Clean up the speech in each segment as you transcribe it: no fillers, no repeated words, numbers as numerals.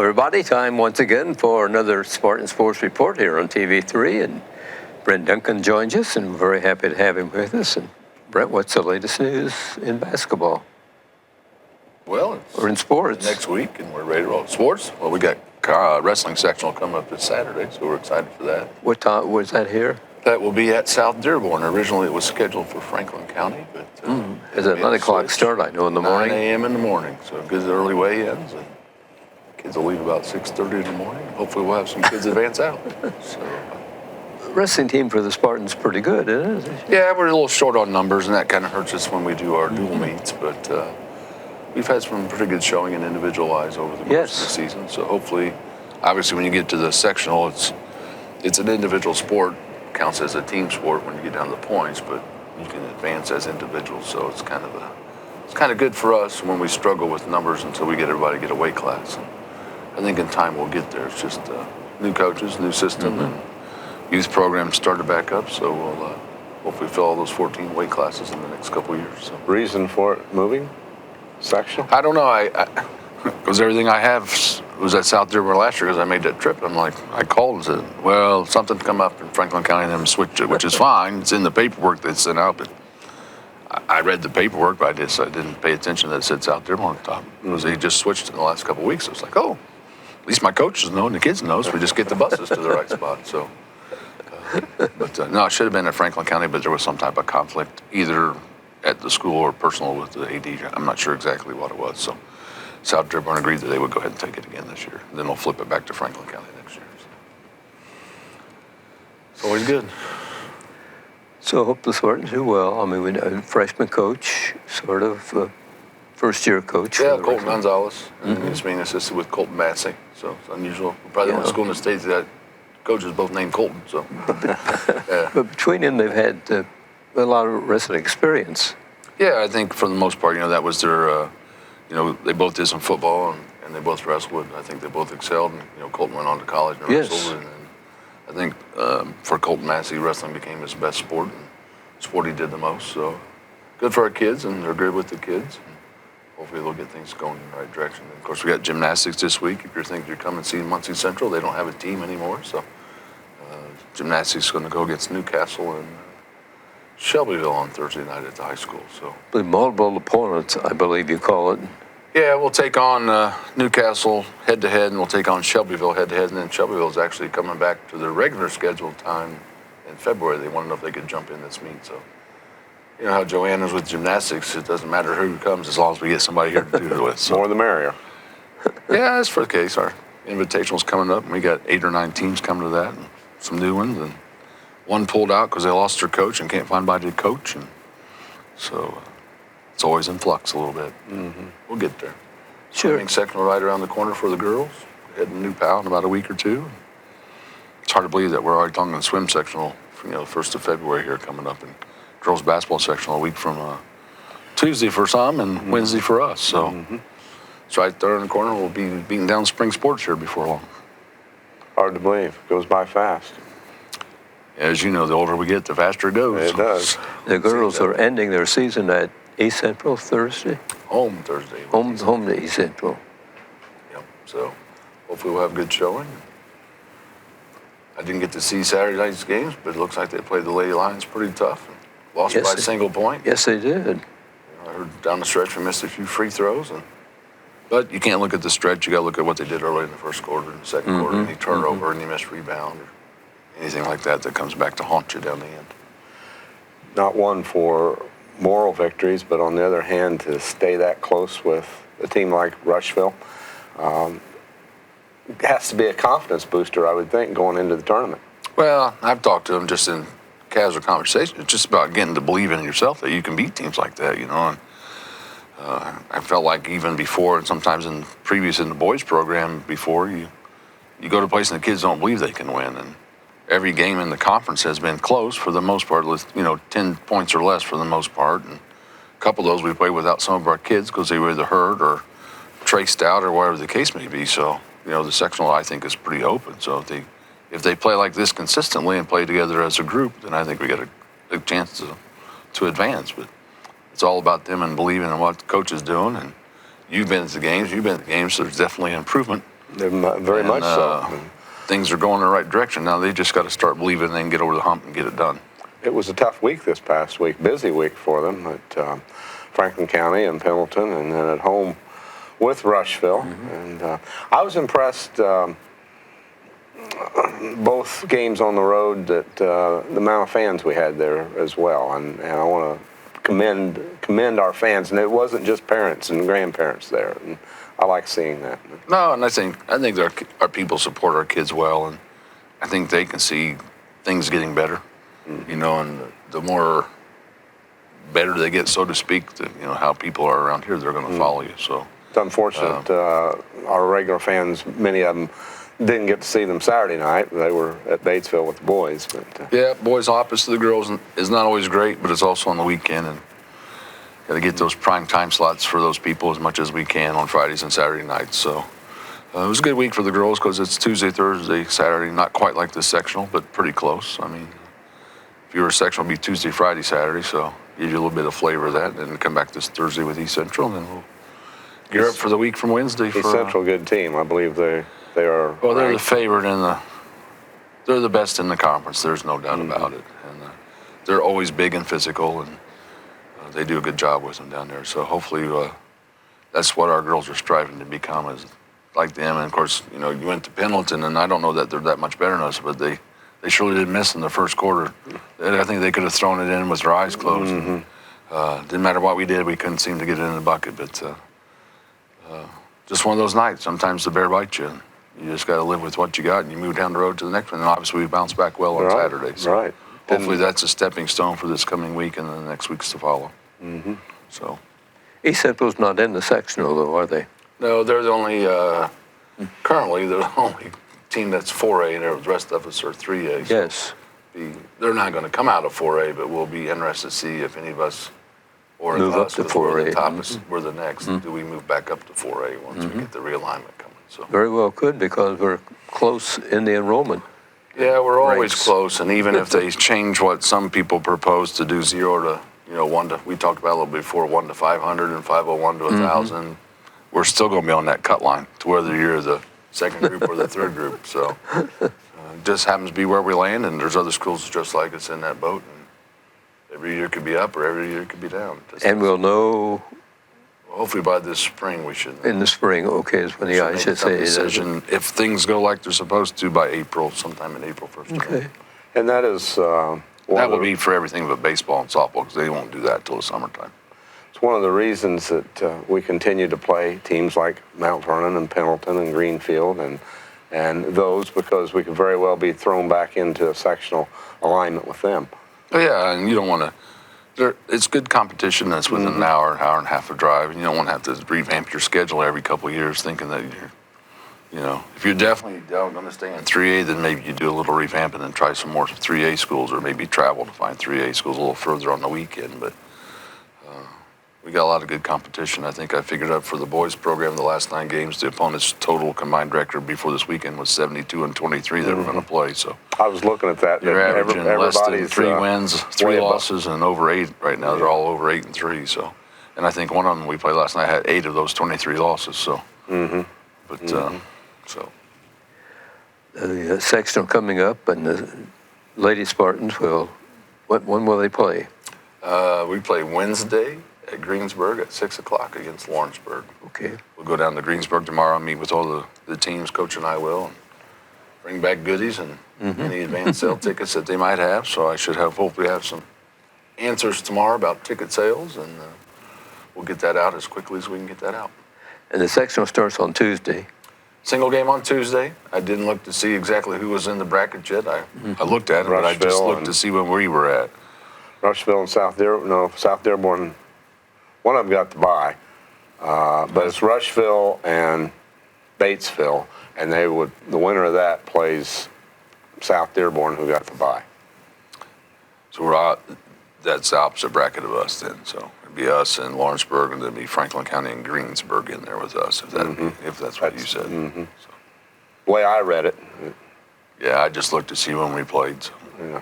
everybody. Time once again for another Spartan Sports Report here on TV3. And Brent Duncan joins us, and we're very happy to have him with us. And Brent, what's the latest news in basketball? Well, or in sports? Next week, and we're ready to roll. Sports? Well, we got wrestling sectional coming up this Saturday, so we're excited for that. What time was that here? That will be at South Dearborn. Originally, it was scheduled for Franklin County, but it's a 9 o'clock start, I know, in the morning. 9 a.m. in the morning, so good early weigh-ins, and kids will leave about 6:30 in the morning. Hopefully, we'll have some kids advance out. So, wrestling team for the Spartans pretty good, isn't it? Yeah, we're a little short on numbers, and that kind of hurts us when we do our dual meets, but we've had some pretty good showing in individual-wise over the course of the season. So hopefully, obviously, when you get to the sectional, it's an individual sport, counts as a team sport when you get down to the points, but you can advance as individuals. So it's kind of good for us when we struggle with numbers until we get everybody to get a weight class. And I think in time we'll get there. It's just new coaches, new system, and youth programs started back up. So we'll hopefully fill all those 14 weight classes in the next couple of years. So. Reason for it moving? Sectional? I don't know. Because everything I have was at South Dearborn last year because I made that trip. I'm like, I called and said, well, something's come up in Franklin County and them switched it, which is fine. It's in the paperwork they sent out, but I read the paperwork, but I didn't pay attention that it said South Dearborn on the top. Because they just switched it in the last couple of weeks. So it's like, oh, at least my coaches know and the kids know, so we just get the buses to the right spot. So, no, it should have been at Franklin County, but there was some type of conflict either at the school or personal with the AD. I'm not sure exactly what it was. So South Dearborn agreed that they would go ahead and take it again this year. And then they'll flip it back to Franklin County next year. So. It's always good. So I hope the Spartans do well. I mean, we know freshman coach, sort of first-year coach. Yeah, Colton Gonzalez. And he's being assisted with Colton Massey. So it's unusual. We're probably the only school in the state that coaches both named Colton. So. But between them, they've had a lot of wrestling experience. Yeah, I think for the most part, that was their, they both did some football and they both wrestled. I think they both excelled. And, Colton went on to college and wrestled. And I think for Colton Massey, wrestling became his best sport and sport he did the most. So good for our kids, and they're good with the kids. And hopefully they'll get things going in the right direction. And of course, we got gymnastics this week. If you're thinking you're coming to see Muncie Central, they don't have a team anymore. So gymnastics is going to go against Newcastle and Shelbyville on Thursday night at the high school. So multiple opponents, I believe you call it. Yeah, we'll take on Newcastle head-to-head, and we'll take on Shelbyville head-to-head, and then Shelbyville is actually coming back to their regular scheduled time in February. They want to know if they could jump in this meet. So you know how Joanne is with gymnastics. It doesn't matter who comes as long as we get somebody here to do it with. So. More the merrier. Yeah, that's for the case. Our invitational's coming up, and we got 8 or 9 teams coming to that, and some new ones, and one pulled out because they lost their coach and can't find anybody to coach, and so it's always in flux a little bit. We'll get there. Sure. Swimming sectional right around the corner for the girls. Heading to New Pal in about a week or two. It's hard to believe that we're already talking the swim sectional, the 1st of February here coming up, and girls basketball sectional a week from Tuesday for some and Wednesday for us. So it's right there in the corner. We'll be beating down spring sports here before long. Hard to believe. It goes by fast. As you know, the older we get, the faster it goes. It does. The girls are ending their season at East Central Thursday. Home Thursday. Home to East Central. Yep. So hopefully we'll have a good showing. I didn't get to see Saturday night's games, but it looks like they played the Lady Lions pretty tough. And lost by a single point. Yes, they did. I heard down the stretch we missed a few free throws. But you can't look at the stretch. You got to look at what they did early in the first quarter and the second quarter. Any turnover, any missed rebound, or anything like that comes back to haunt you down the end. Not one for moral victories, but on the other hand, to stay that close with a team like Rushville has to be a confidence booster, I would think, going into the tournament. Well, I've talked to them just in casual conversation. It's just about getting to believe in yourself that you can beat teams like that, And I felt like even before, and sometimes in the boys program before, you go to a place and the kids don't believe they can win. And every game in the conference has been close for the most part, 10 points or less for the most part. And a couple of those we played without some of our kids because they were either hurt or traced out or whatever the case may be. So, the sectional, I think, is pretty open. So if they play like this consistently and play together as a group, then I think we got a chance to advance. But it's all about them and believing in what the coach is doing. And you've been to the games, so there's definitely improvement Very much so. Things are going in the right direction. Now they just got to start believing and then get over the hump and get it done. It was a tough week this past week, busy week for them at Franklin County and Pendleton, and then at home with Rushville. And I was impressed both games on the road that the amount of fans we had there as well. And I want to commend our fans. And it wasn't just parents and grandparents there. And I like seeing that. No, and I think our people support our kids well, and I think they can see things getting better. You know, and the more better they get, so to speak, how people are around here, they're going to follow you. So it's unfortunate our regular fans, many of them didn't get to see them Saturday night. They were at Batesville with the boys. But yeah, boys opposite the girls is not always great, but it's also on the weekend, and got to get those prime time slots for those people as much as we can on Fridays and Saturday nights. So it was a good week for the girls because it's Tuesday, Thursday, Saturday, not quite like the sectional, but pretty close. I mean, if you were a sectional, it'd be Tuesday, Friday, Saturday, so give you a little bit of flavor of that, and then come back this Thursday with East Central, and then we'll gear up for the week from Wednesday. East Central, good team. I believe they are. Well, they're the favorite they're the best in the conference. There's no doubt about it, and they're always big and physical, and they do a good job with them down there. So hopefully, that's what our girls are striving to become, is like them. And of course, you went to Pendleton, and I don't know that they're that much better than us, but they surely didn't miss in the first quarter. I think they could have thrown it in with their eyes closed. Didn't matter what we did, we couldn't seem to get it in the bucket. But just one of those nights. Sometimes the bear bites you. And you just got to live with what you got, and you move down the road to the next one. And obviously, we bounced back well on Saturday. So hopefully, that's a stepping stone for this coming week and the next weeks to follow. So East Central's not in the sectional, though, are they? No, they're the only. Currently, they're the only team that's 4A, and the rest of us are 3A. So Yes. they're not going to come out of 4A, but we'll be interested to see if any of us, or if Move up us, to because we're 4A. the top, we're the next. Do we move back up to 4A once we get the realignment coming? So Very well could, because we're close in the enrollment. yeah, we're always ranks. close, and even if they change what some people propose to do, 0 to 1 to, we talked about a little bit before, 1 to 500 and 501 to 1,000, we're still going to be on that cut line to whether you're the second group or the third group. So just happens to be where we land, and there's other schools just like us in that boat, and every year could be up or every year could be down. And we'll know Hopefully by this spring we should. in the spring, okay, is when the make a ISSA decision if things go like they're supposed to by April, sometime in April 1st. Okay. And that is That will be for everything but baseball and softball, because they won't do that till the summertime. It's one of the reasons that we continue to play teams like Mount Vernon and Pendleton and Greenfield and those, because we could very well be thrown back into a sectional alignment with them. Oh, yeah, and you don't want to. It's good competition that's within an hour and a half of drive, and you don't want to have to revamp your schedule every couple of years thinking that if you're definitely going to stay in 3A, then maybe you do a little revamping and try some more 3A schools, or maybe travel to find 3A schools a little further on the weekend. But we got a lot of good competition. I think I figured out for the boys program the last 9 games, the opponent's total combined record before this weekend was 72-23 that were going to play. So I was looking at that. you're averaging less than 3 wins, 3 way above. losses, and over 8 right now. They're all over 8-3. So, and I think one of them we played last night had 8 of those 23 losses. So, so The sectional coming up, and the Lady Spartans when will they play? we play Wednesday at Greensburg at 6 o'clock against Lawrenceburg. Okay. We'll go down to Greensburg tomorrow and meet with all the teams, Coach and I will, and bring back goodies and any advance sale tickets that they might have. So I should hopefully have some answers tomorrow about ticket sales, and we'll get that out as quickly as we can get that out. And the sectional starts on Tuesday. Single game on Tuesday. I didn't look to see exactly who was in the bracket yet. I looked at it, but I just Rushville looked to see when we were at. Rushville and South Dearborn, one of them got the bye. But it's Rushville and Batesville, and the winner of that plays South Dearborn, who got the bye. So we're out. That's the opposite bracket of us then. So it'd be us and Lawrenceburg, and then be Franklin County and Greensburg in there with us, if that's what you said. So, The way I read it, yeah, I just looked to see when we played, so, yeah.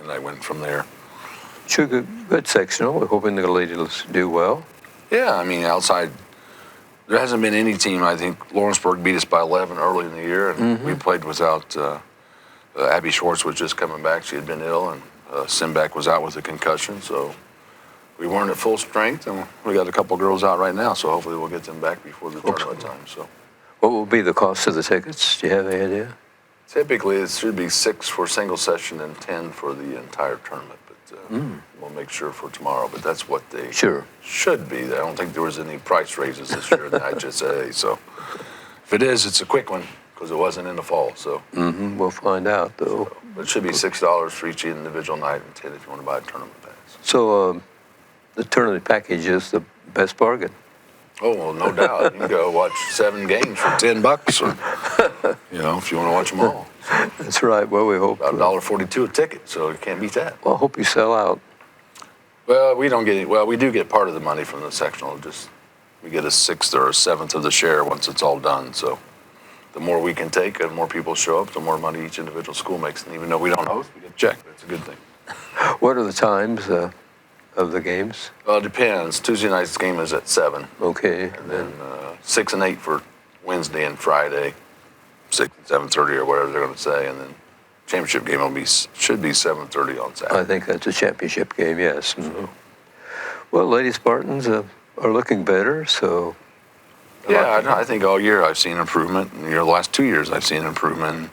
and I went from there. Good sectional. We're hoping the ladies do well. Yeah, I mean, outside There hasn't been any team. I think Lawrenceburg beat us by 11 early in the year, and we played without Abby Schwartz was just coming back. She had been ill, and Simback was out with a concussion, so we weren't at full strength, and we got a couple girls out right now, so hopefully we'll get them back before the tournament time. So, What will be the cost of the tickets? Do you have any idea? typically it should be 6 for a single session and 10 for the entire tournament, but we'll make sure for tomorrow. But that's what they should be. I don't think there was any price raises this year in the IHSA, so if it is, it's a quick one because it wasn't in the fall. So We'll find out, though. it should be $6 for each individual night and 10 if you want to buy a tournament pass. So the tournament package is the best bargain. Oh, well, no doubt. You can go watch 7 games for $10, or if you want to watch them all. That's right. Well, we hope. About $1.42 a ticket, so you can't beat that. Well, I hope you sell out. Well, we don't get any. Well, we do get part of the money from the sectional. We get a sixth or a seventh of the share once it's all done. So the more we can take and more people show up, the more money each individual school makes. And even though we don't host, we get a check. That's a good thing. What are the times of the games? Well, it depends. Tuesday night's game is at 7. Okay. And then 6 and 8 for Wednesday and Friday, 6 and 7:30 or whatever they're going to say, and then championship game should be 7:30 on Saturday. I think that's a championship game. Yes. Well, Lady Spartans are looking better. So. Yeah, I think all year I've seen improvement. And the last 2 years I've seen improvement.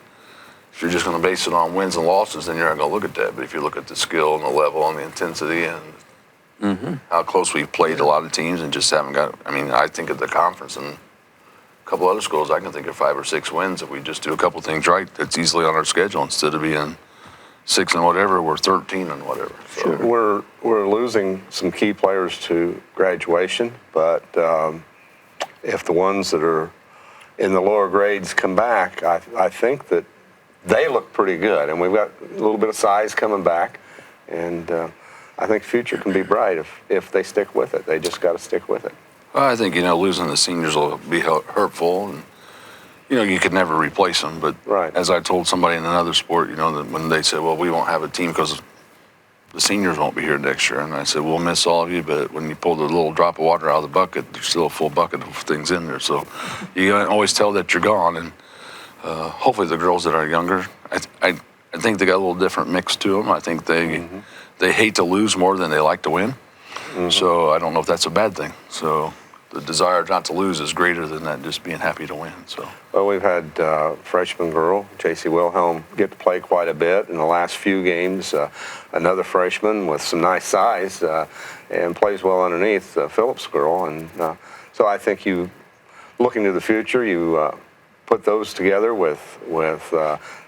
If you're just going to base it on wins and losses, then you're not going to look at that. But if you look at the skill and the level and the intensity and how close we've played a lot of teams and just haven't got. I mean, I think at the conference and a couple other schools, I can think of 5 or 6 wins if we just do a couple things right. That's easily on our schedule instead of being 6 and whatever, we're 13 and whatever. So. Sure. We're losing some key players to graduation, but if the ones that are in the lower grades come back, I think that they look pretty good, and we've got a little bit of size coming back, and I think the future can be bright if they stick with it. They just got to stick with it. Well, I think, losing the seniors will be hurtful, and, you could never replace them. But as I told somebody in another sport, that when they said, well, we won't have a team because the seniors won't be here next year. And I said, we'll miss all of you, but when you pull the little drop of water out of the bucket, there's still a full bucket of things in there. So you can always tell that you're gone. And hopefully the girls that are younger, I think they got a little different mix to them. I think they hate to lose more than they like to win. So I don't know if that's a bad thing. So the desire not to lose is greater than that just being happy to win. So. Well, we've had freshman girl, J.C. Wilhelm, get to play quite a bit in the last few games. Another freshman with some nice size and plays well underneath, Phillips girl. And so I think you, looking to the future, you put those together with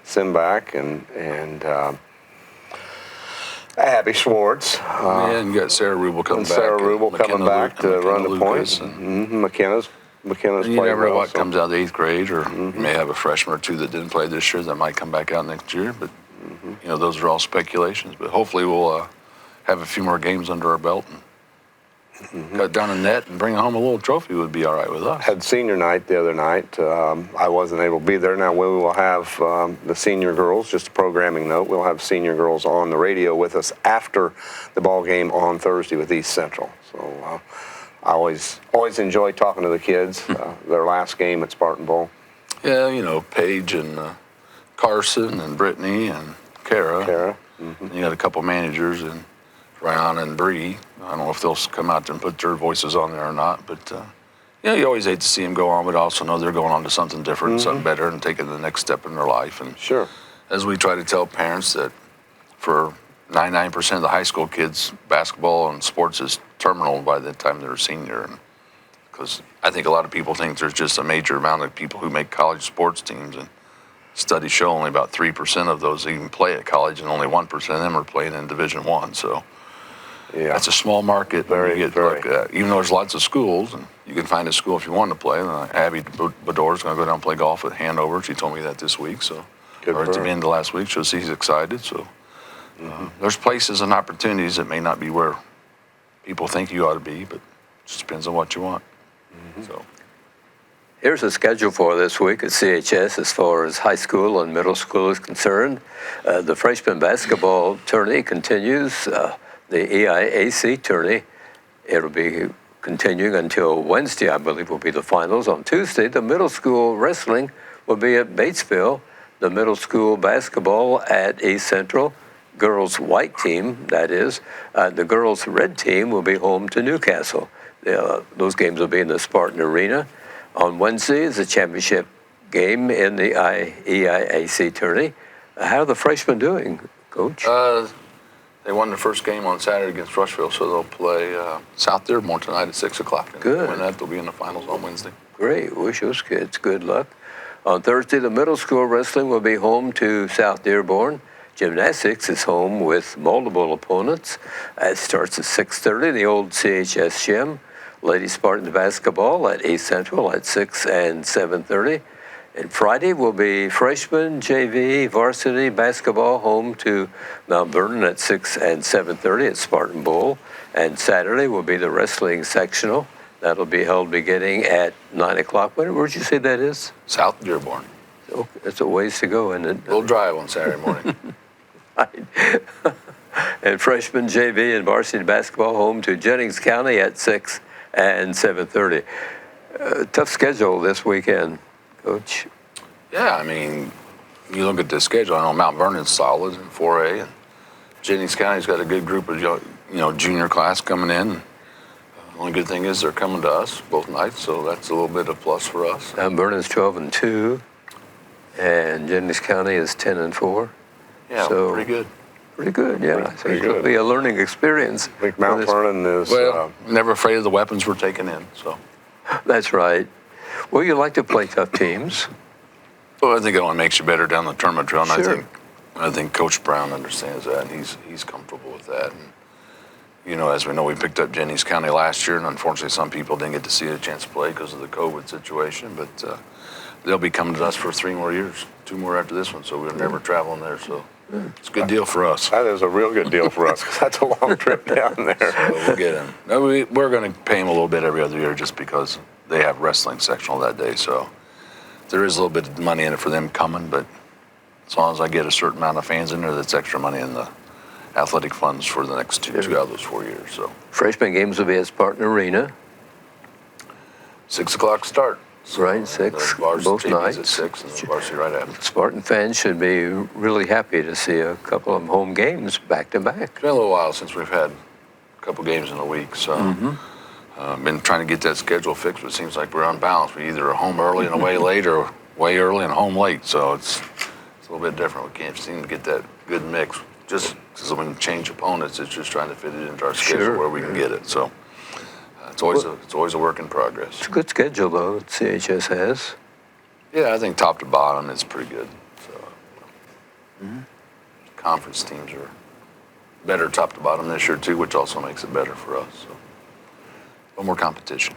Simback and Abby Schwartz. And you got Sarah Rubel coming back. Sarah Rubel coming back to run the points. McKenna's you playing never know well, what comes out of the 8th grade, or you may have a freshman or two that didn't play this year that might come back out next year. But those are all speculations. But hopefully we'll have a few more games under our belt and cut down a net and bring home a little trophy would be all right with us. Had senior night the other night. I wasn't able to be there. Now we will have the senior girls, just a programming note, we'll have senior girls on the radio with us after the ball game on Thursday with East Central. So I always enjoy talking to the kids, their last game at Spartan Bowl. Yeah, Paige and Carson and Brittany and Kara. And you got a couple managers and Ryan and Bree. I don't know if they'll come out and put their voices on there or not, but you always hate to see them go on, but also know they're going on to something different, something better, and taking the next step in their life. And as we try to tell parents that for 99% of the high school kids, basketball and sports is terminal by the time they're a senior. Because I think a lot of people think there's just a major amount of people who make college sports teams, and studies show only about 3% of those even play at college, and only 1% of them are playing in Division I. So that's a small market. Very. Even though there's lots of schools, and you can find a school if you want to play. Abby Bador is going to go down and play golf at Hanover. She told me that this week. So, or at the end of last week, so she's excited. So there's places and opportunities that may not be where people think you ought to be, but it just depends on what you want. So. Here's a schedule for this week at CHS as far as high school and middle school is concerned. The freshman basketball tourney continues. The EIAC tourney, it'll be continuing until Wednesday, I believe, will be the finals. On Tuesday, the middle school wrestling will be at Batesville, the middle school basketball at East Central, girls' white team, that is. The girls' red team will be home to Newcastle. Those games will be in the Spartan Arena. On Wednesday is the championship game in the EIAC tourney. How are the freshmen doing, Coach? They won the first game on Saturday against Rushville, so they'll play South Dearborn tonight at 6 o'clock. And Good. win that, they'll be in the finals on Wednesday. Great. Wish those kids good luck. On Thursday, the middle school wrestling will be home to South Dearborn. Gymnastics is home with multiple opponents. It starts at 6:30, the old CHS gym. Ladies Spartans basketball at East Central at 6 and 7:30. And Friday will be freshman JV varsity basketball home to Mount Vernon at 6 and 7:30 at Spartan Bowl. And Saturday will be the wrestling sectional. That'll be held beginning at 9 o'clock. Where'd you say that is? South Dearborn. Oh, it's a ways to go, isn't it? We'll drive on Saturday morning. And freshman JV and varsity basketball home to Jennings County at 6 and 7:30. Tough schedule this weekend, Coach. Yeah, I mean, you look at the schedule. I know Mount Vernon's solid in 4A, and Jennings County's got a good group of junior class coming in. The only good thing is they're coming to us both nights, so that's a little bit of plus for us. Mount Vernon's 12-2, and Jennings County is 10-4. Yeah, so pretty good. Pretty good, yeah. I think it'll be a learning experience. I think Mount Vernon is... Well, never afraid of the weapons we're taking in, so. That's right. Well, you like to play tough teams. Well, I think it only makes you better down the tournament trail, and Sure. I think Coach Brown understands that, and he's comfortable with that. And, as we know, we picked up Jennings County last year, and unfortunately some people didn't get to see a chance to play because of the COVID situation, but they'll be coming to us for 3 more years, 2 more after this one, so we're never traveling there, so it's a good deal for us. That is a real good deal for us, because that's a long trip down there. So we'll get him. No, we're going to pay him a little bit every other year just because they have wrestling sectional that day, so there is a little bit of money in it for them coming, but as long as I get a certain amount of fans in there, that's extra money in the athletic funds for the next two out of those 4 years. So Freshman games will be at Spartan Arena. 6 o'clock start. So, Right, 6, both nights. At 6 and the varsity right after. Spartan fans should be really happy to see a couple of home games back to back. It's been a little while since we've had a couple games in a week, so been trying to get that schedule fixed, but it seems like we're unbalanced. We either are home early and away late, or way early and home late, so it's a little bit different. We can't seem to get that good mix. Just because when you change opponents, it's just trying to fit it into our schedule where we can get it. So it's always a work in progress. It's a good schedule, though, that CHS has. Yeah, I think top to bottom is pretty good. So conference teams are better top to bottom this year too, which also makes it better for us. So a little more competition.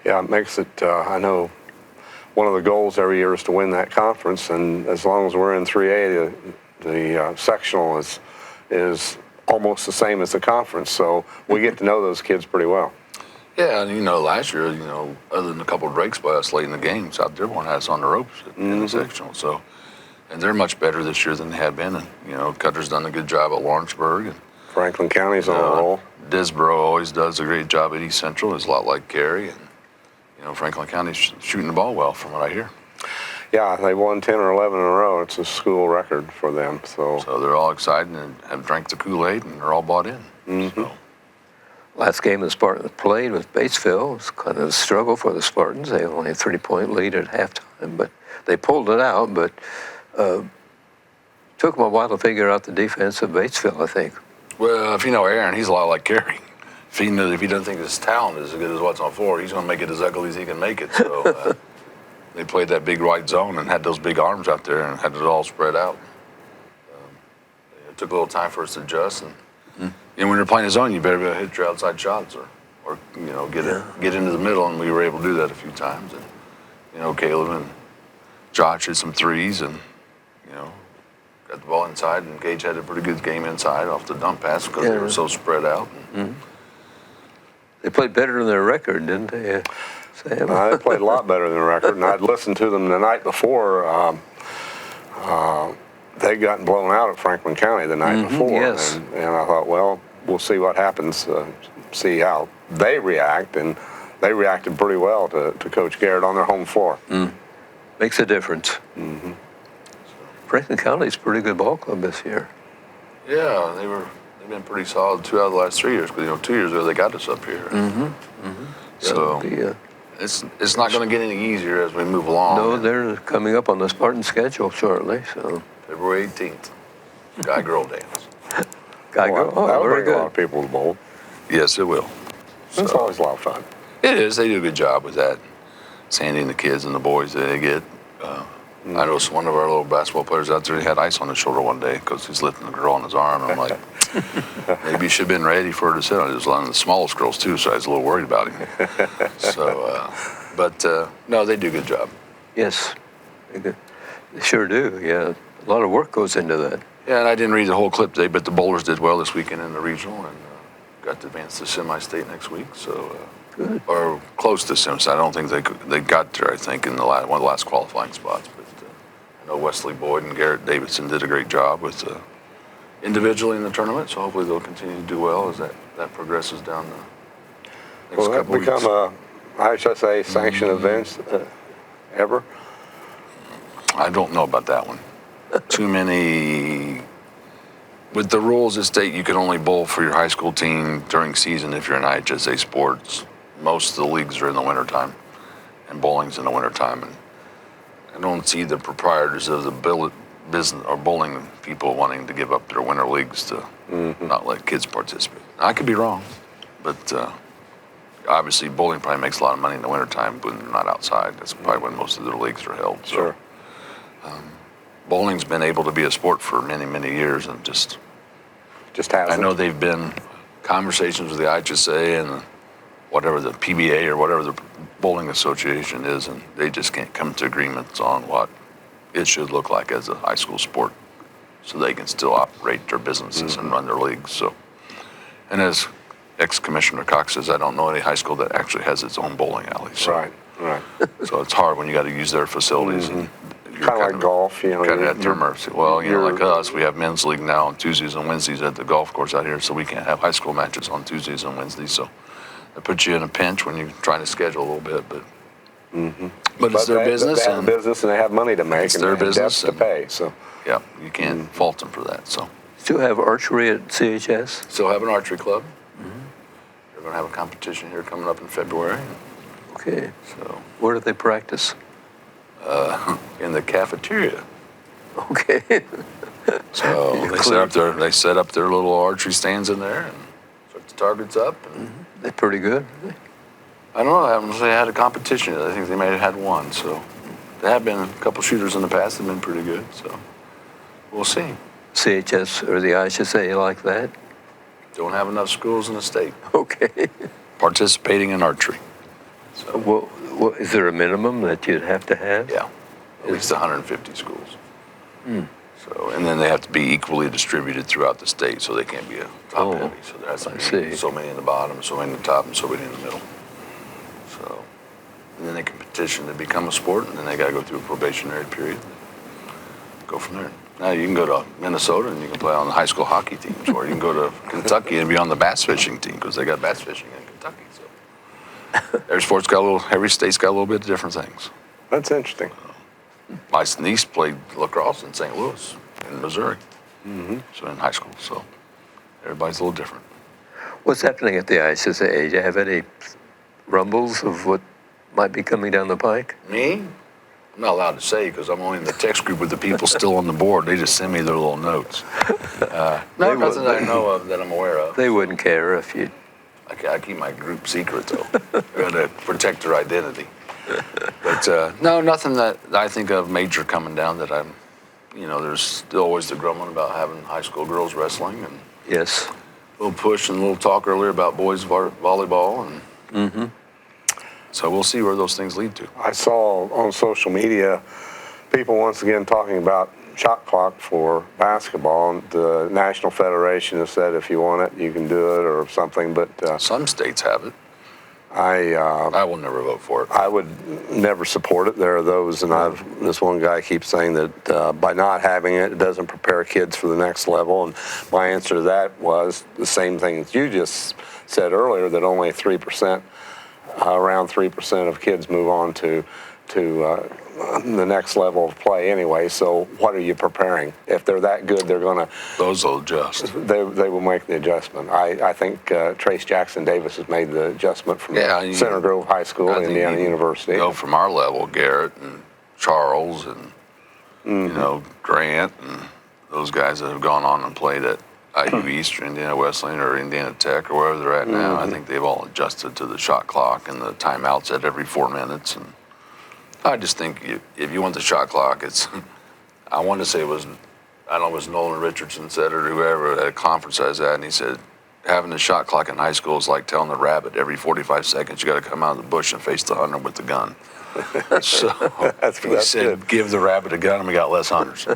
Yeah, it makes it, I know one of the goals every year is to win that conference, and as long as we're in 3A, the sectional is almost the same as the conference, so we get to know those kids pretty well. Yeah, and last year, other than a couple of breaks by us late in the game, South Dearborn had us on the ropes in the sectional. So, and they're much better this year than they have been. And Cutter's done a good job at Lawrenceburg, and Franklin County's on a roll. Disboro always does a great job at East Central. It's a lot like Cary, and Franklin County's shooting the ball well, from what I hear. Yeah, they won 10 or 11 in a row. It's a school record for them. So they're all excited and have drank the Kool-Aid, and they're all bought in. So. Last game the Spartans played with Batesville was kind of a struggle for the Spartans. They only had a 3-point lead at halftime, but they pulled it out. But took them a while to figure out the defense of Batesville, I think. Well, if you know Aaron, he's a lot like Cary. If he doesn't think his talent is as good as what's on the floor, he's going to make it as ugly as he can make it. So they played that big right zone and had those big arms out there and had it all spread out. It took a little time for us to adjust. And when you're playing a zone, you better be able to hit your outside shots or get into the middle, and we were able to do that a few times. And Caleb and Josh hit some threes, and got the ball inside, and Gage had a pretty good game inside off the dump pass because they were so spread out. They played better than their record, didn't they, Sam? they played a lot better than the record, and I'd listened to them the night before. They'd gotten blown out at Franklin County the night before, yes. and I thought, well, we'll see what happens. see how they react, and they reacted pretty well to Coach Garrett on their home floor. Makes a difference. Franklin County's a pretty good ball club this year. Yeah, they've been pretty solid 2 out of the last 3 years, because 2 years ago they got us up here. So it's not going to get any easier as we move along. No, they're coming up on the Spartan schedule shortly. So February 18th, guy-girl dance. That'll That'll very bring a lot good. of people to the bowl. Yes, it will. It's always a lot of fun. It is. They do a good job with that. Sandy and the kids and the boys that they get. I know one of our little basketball players out there, he had ice on his shoulder one day because he's lifting a girl on his arm. I'm like, maybe you should have been ready for her to sit on it. It was one of the smallest girls, too, so I was a little worried about him. No, they do a good job. Yes, they sure do. Yeah, a lot of work goes into that. Yeah, and I didn't read the whole clip today, but the bowlers did well this weekend in the regional and got to advance to semi-state next week. So, Good. Or close to semi-state. I don't think they got there. I think in one of the last qualifying spots. But I know Wesley Boyd and Garrett Davidson did a great job with individually in the tournament. So hopefully they'll continue to do well as that progresses down the next Will that couple weeks. become a IHSA sanctioned events ever? I don't know about that one. Too many. With the rules that state you can only bowl for your high school team during season if you're in IHSA sports. Most of the leagues are in the wintertime, and bowling's in the wintertime. And I don't see the proprietors of the business or bowling people wanting to give up their winter leagues to not let kids participate. I could be wrong, but obviously bowling probably makes a lot of money in the wintertime when they're not outside. That's probably when most of their leagues are held. So. Sure. Bowling's been able to be a sport for many, many years, and just hasn't. I know they've been conversations with the IHSA and whatever the PBA or whatever the bowling association is, and they just can't come to agreements on what it should look like as a high school sport, so they can still operate their businesses and run their leagues. So, and as ex-Commissioner Cox says, I don't know any high school that actually has its own bowling alley. So, Right. So it's hard when you got to use their facilities and. Kind of like golf, you know. Kind of at their mercy. Well, like us, we have men's league now on Tuesdays and Wednesdays at the golf course out here, so we can't have high school matches on Tuesdays and Wednesdays. So that puts you in a pinch when you're trying to schedule a little bit, but it's their business. They have a business and they have money to make, It's and their they have debts business to pay. So Yeah, you can't fault them for that. So Still have archery at CHS? still have an archery club. They're going to have a competition here coming up in February. Okay. So Where do they practice? in the cafeteria. Okay. So they set up their little archery stands in there and put the targets up. And They're pretty good. I don't know. I haven't really had a competition yet. I think they may have had one. So there have been a couple shooters in the past that have been pretty good. So we'll see. CHS or the IHSA like that? Don't have enough schools in the state Okay. participating in archery. Well, is there a minimum that you'd have to have? Yeah, at least 150 schools. So, and then they have to be equally distributed throughout the state, so they can't be a top heavy. So there has to be so many in the bottom, so many in the top, and so many in the middle. So, and then they can petition to become a sport, and then they got to go through a probationary period. Go from there. Now you can go to Minnesota and you can play on the high school hockey teams, or you can go to Kentucky and be on the bass fishing team because they got bass fishing in Kentucky. So every state's got a little bit of different things. that's interesting. My niece played lacrosse in St. Louis, in Missouri, so in high school. So everybody's a little different. What's happening at the IHSA? Do you have any rumbles of what might be coming down the pike? Me? I'm not allowed to say because I'm only in the text group with the people still on the board. They just send me their little notes. No, nothing that I know of that I'm aware of. They wouldn't care if you... I keep my group secret, though. I got to protect their identity. But no, nothing that I think of major coming down that I'm, there's still always the grumbling about having high school girls wrestling and Yes. a little push and a little talk earlier about boys volleyball. And so we'll see where those things lead to. I saw on social media people once again talking about shot clock for basketball. The National Federation has said if you want it, you can do it or something. But Some states have it. I will never vote for it. I would never support it. There are those, and this one guy keeps saying that by not having it, it doesn't prepare kids for the next level. And my answer to that was the same thing that you just said earlier, that only 3%, around 3% of kids move on to the next level of play anyway. So what are you preparing? If they're that good, they're going to. Those will adjust. They will make the adjustment. I think Trace Jackson Davis has made the adjustment from Center Grove High School to Indiana University. Go from our level, Garrett and Charles and Grant and those guys that have gone on and played at IU East or Indiana Wesleyan or Indiana Tech or wherever they're at now. I think they've all adjusted to the shot clock and the timeouts at every 4 minutes. And I just think if you want the shot clock, I want to say it was, I don't know, it was Nolan Richardson said it or whoever at a conference I was at, and he said, having the shot clock in high school is like telling the rabbit every 45 seconds you got to come out of the bush and face the hunter with the gun. So he said, give the rabbit a gun and we got less hunters.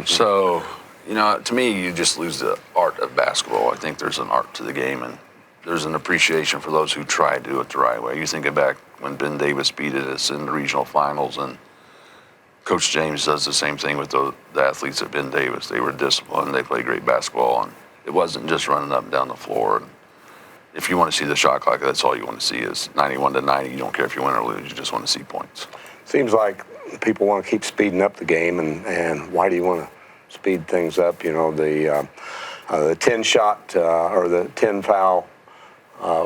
So, to me, you just lose the art of basketball. I think there's an art to the game, and there's an appreciation for those who try to do it the right way. You think back when Ben Davis beat us in the regional finals, and Coach James does the same thing with the athletes at Ben Davis. They were disciplined. They played great basketball, and it wasn't just running up and down the floor. And if you want to see the shot clock, that's all you want to see is 91-90. You don't care if you win or lose. You just want to see points. Seems like people want to keep speeding up the game, and why do you want to speed things up? The 10-shot or the 10-foul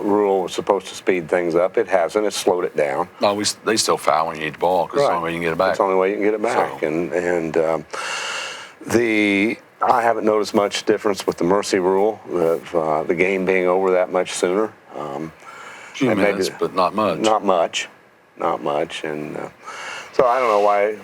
rule was supposed to speed things up. It hasn't. It's slowed it down. No, they still foul when you eat the ball because it's the only way you can get it back. It's the only way you can get it back. So. I haven't noticed much difference with the mercy rule of the game being over that much sooner. Few minutes, but not much. Not much. And so I don't know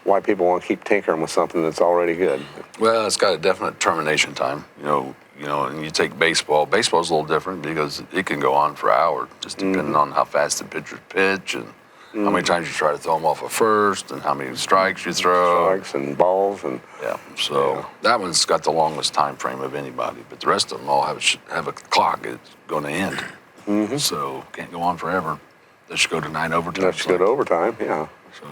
why people want to keep tinkering with something that's already good. Well, it's got a definite termination time. And you take baseball. Baseball's a little different because it can go on for hours, just depending on how fast the pitchers pitch and how many times you try to throw them off a first and how many strikes you throw. Strikes and balls. That one's got the longest time frame of anybody, but the rest of them all have a clock. It's going to end. So can't go on forever. They should go to 9 overtime. Let's go to overtime, yeah. So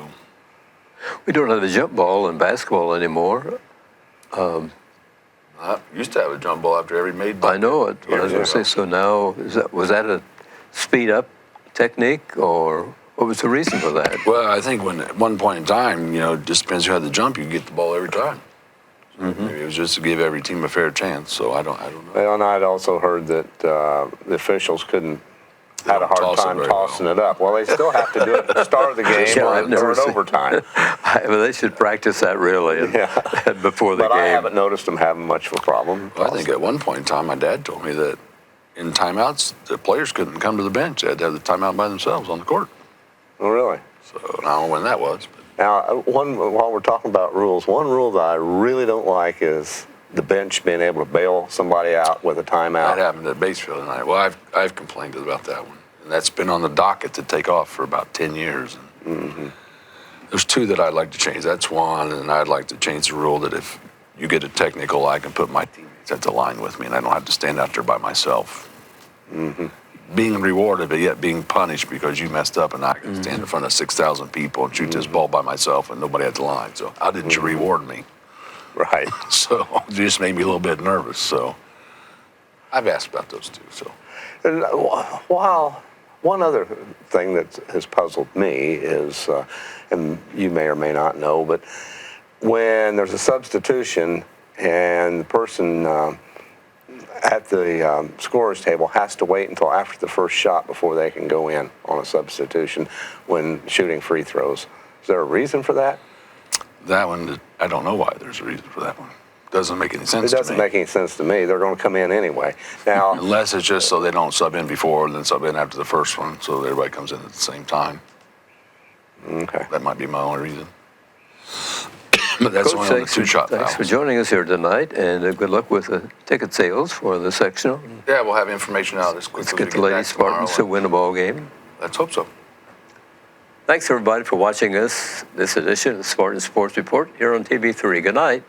we don't have a jump ball in basketball anymore. I used to have a jump ball after every made ball. I know it. I was going to say, so now, was that a speed-up technique, or what was the reason for that? Well, I think at one point in time, it just depends who had the jump, you could get the ball every time. So maybe it was just to give every team a fair chance, so I don't know. Well, and I'd also heard that the officials had a hard time tossing it up. Well, they still have to do it at the start of the game or at overtime. Well, they should practice that really before the game. But I haven't noticed them having much of a problem. Well, I think at one point in time, my dad told me that in timeouts, the players couldn't come to the bench. They had to have the timeout by themselves on the court. Oh, really? So I don't know when that was. But. Now, while we're talking about rules, one rule that I really don't like is the bench being able to bail somebody out with a timeout. That happened at Batesville tonight. Well, I've complained about that one. And that's been on the docket to take off for about 10 years. And there's two that I'd like to change. That's one, and I'd like to change the rule that if you get a technical, I can put my teammates at the line with me, and I don't have to stand out there by myself. Being rewarded, but yet being punished because you messed up, and I can stand in front of 6,000 people and shoot this ball by myself and nobody at the line. So how didn't you reward me? Right. So it just made me a little bit nervous. So I've asked about those two. So one other thing that has puzzled me is, and you may or may not know, but when there's a substitution and the person at the scorer's table has to wait until after the first shot before they can go in on a substitution when shooting free throws. Is there a reason for that? That one, I don't know why there's a reason for that one. Doesn't make any sense to me. It doesn't make any sense to me. They're going to come in anyway. Now, unless it's just so they don't sub in before and then sub in after the first one, so everybody comes in at the same time. Okay. That might be my only reason. But that's only on the two-shot fouls. Thanks for joining us here tonight, and good luck with the ticket sales for the sectional. Yeah, we'll have information out as quickly as we get the Lady Spartans to win a ball game. Let's hope so. Thanks, everybody, for watching this edition of the Spartan Sports Report here on TV3. Good night.